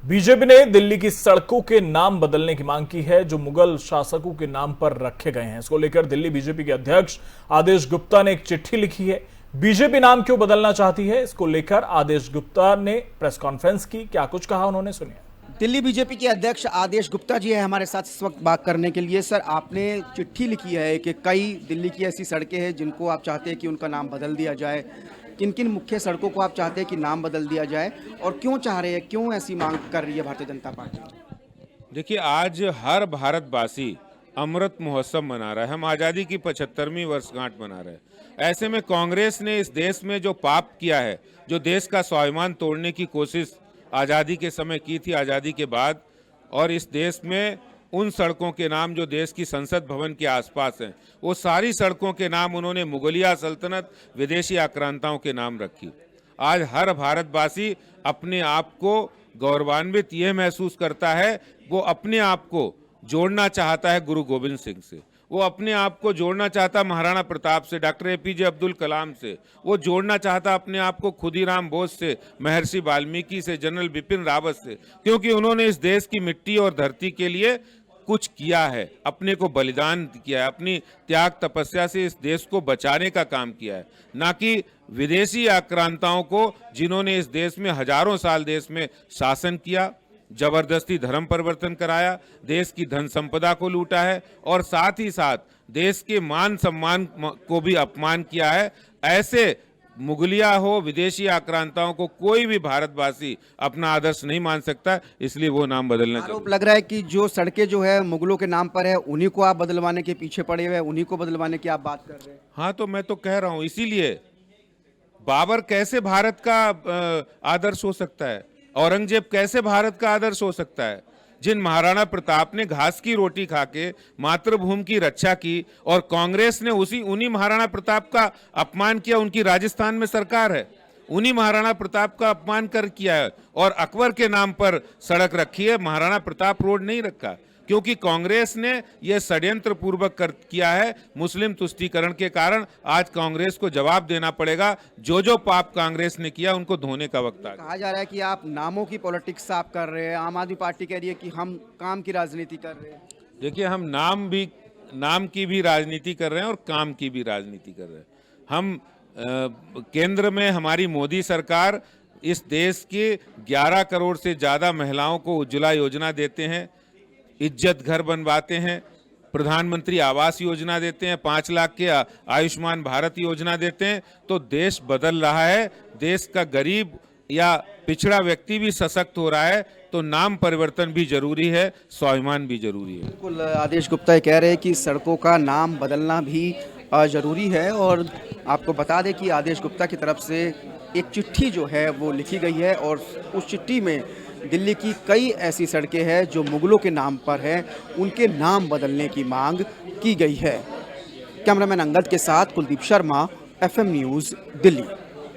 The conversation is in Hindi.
बीजेपी ने दिल्ली की सड़कों के नाम बदलने की मांग की है जो मुगल शासकों के नाम पर रखे गए हैं। इसको लेकर दिल्ली बीजेपी के अध्यक्ष आदेश गुप्ता ने एक चिट्ठी लिखी है। बीजेपी नाम क्यों बदलना चाहती है, इसको लेकर आदेश गुप्ता ने प्रेस कॉन्फ्रेंस की। क्या कुछ कहा उन्होंने, सुनिए। दिल्ली बीजेपी के अध्यक्ष आदेश गुप्ता जी है हमारे साथ इस वक्त बात करने के लिए। सर, आपने चिट्ठी लिखी है कि कई दिल्ली की ऐसी सड़कें हैं जिनको आप चाहते हैं कि उनका नाम बदल दिया जाए। किन किन मुख्य सड़कों को आप चाहते हैं कि नाम बदल दिया जाए और क्यों चाह रहे हैं, क्यों ऐसी मांग कर रही है भारतीय जनता पार्टी? देखिए, आज हर भारतवासी अमृत महोत्सव मना रहा है। हम आज़ादी की 75वीं वर्षगांठ मना रहे हैं। ऐसे में कांग्रेस ने इस देश में जो पाप किया है, जो देश का स्वाभिमान तोड़ने की कोशिश आज़ादी के समय की थी, आज़ादी के बाद, और इस देश में उन सड़कों के नाम जो देश की संसद भवन के आसपास हैं, वो सारी सड़कों के नाम उन्होंने मुगलिया सल्तनत, विदेशी आक्रांताओं के नाम रखी। आज हर भारतवासी अपने आप को गौरवान्वित यह महसूस करता है, वो अपने आप को जोड़ना चाहता है गुरु गोविंद सिंह से, वो अपने आप को जोड़ना चाहता महाराणा प्रताप से, डॉक्टर एपीजे अब्दुल कलाम से, वो जोड़ना चाहता अपने आप को खुदीराम बोस से, महर्षि वाल्मीकि से, जनरल बिपिन रावत से, क्योंकि उन्होंने इस देश की मिट्टी और धरती के लिए कुछ किया है, अपने को बलिदान किया है, अपनी त्याग तपस्या से इस देश को बचाने का काम किया है, ना कि विदेशी आक्रांताओं को, जिन्होंने इस देश में हजारों साल देश में शासन किया, जबरदस्ती धर्म परिवर्तन कराया, देश की धन संपदा को लूटा है और साथ ही साथ देश के मान सम्मान को भी अपमान किया है। ऐसे मुगलिया हो, विदेशी आक्रांताओं को कोई भी भारतवासी अपना आदर्श नहीं मान सकता, इसलिए वो नाम बदलना चाहिए। आरोप लग रहा है कि जो सड़कें जो है मुगलों के नाम पर है, उन्हीं को आप बदलवाने के पीछे पड़े हुए हैं, उन्हीं को बदलवाने की आप बात कर रहे हैं। हाँ, तो मैं तो कह रहा हूँ, इसीलिए बाबर कैसे भारत का आदर्श हो सकता है, औरंगजेब कैसे भारत का आदर्श हो सकता है, जिन महाराणा प्रताप ने घास की रोटी खाके मातृभूमि की रक्षा की और कांग्रेस ने उन्हीं महाराणा प्रताप का अपमान किया। उनकी राजस्थान में सरकार है, उन्हीं महाराणा प्रताप का अपमान किया है और अकबर के नाम पर सड़क रखी है, महाराणा प्रताप रोड नहीं रखा, क्योंकि कांग्रेस ने यह षड्यंत्र पूर्वक किया है। मुस्लिम तुष्टीकरण के कारण आज कांग्रेस को जवाब देना पड़ेगा। जो जो पाप कांग्रेस ने किया उनको धोने का वक्त आ गया। कहा जा रहा है कि आप नामों की पॉलिटिक्स आप कर रहे हैं, आम आदमी पार्टी कह रही है कि हम काम की राजनीति कर रहे हैं। देखिए, हम नाम की भी राजनीति कर रहे हैं और काम की भी राजनीति कर रहे हैं। हम केंद्र में हमारी मोदी सरकार इस देश के 11 करोड़ से ज़्यादा महिलाओं को उज्ज्वला योजना देते हैं, इज्जत घर बनवाते हैं, प्रधानमंत्री आवास योजना देते हैं, 5 लाख के आयुष्मान भारत योजना देते हैं। तो देश बदल रहा है, देश का गरीब या पिछड़ा व्यक्ति भी सशक्त हो रहा है। तो नाम परिवर्तन भी जरूरी है, स्वाभिमान भी जरूरी है। बिल्कुल, आदेश गुप्ता कह रहे हैं कि सड़कों का नाम बदलना भी जरूरी है। और आपको बता दें कि आदेश गुप्ता की तरफ से एक चिट्ठी जो है वो लिखी गई है और उस चिट्ठी में दिल्ली की कई ऐसी सड़कें हैं जो मुगलों के नाम पर हैं, उनके नाम बदलने की मांग की गई है। कैमरामैन अंगद के साथ कुलदीप शर्मा, FM न्यूज़, दिल्ली।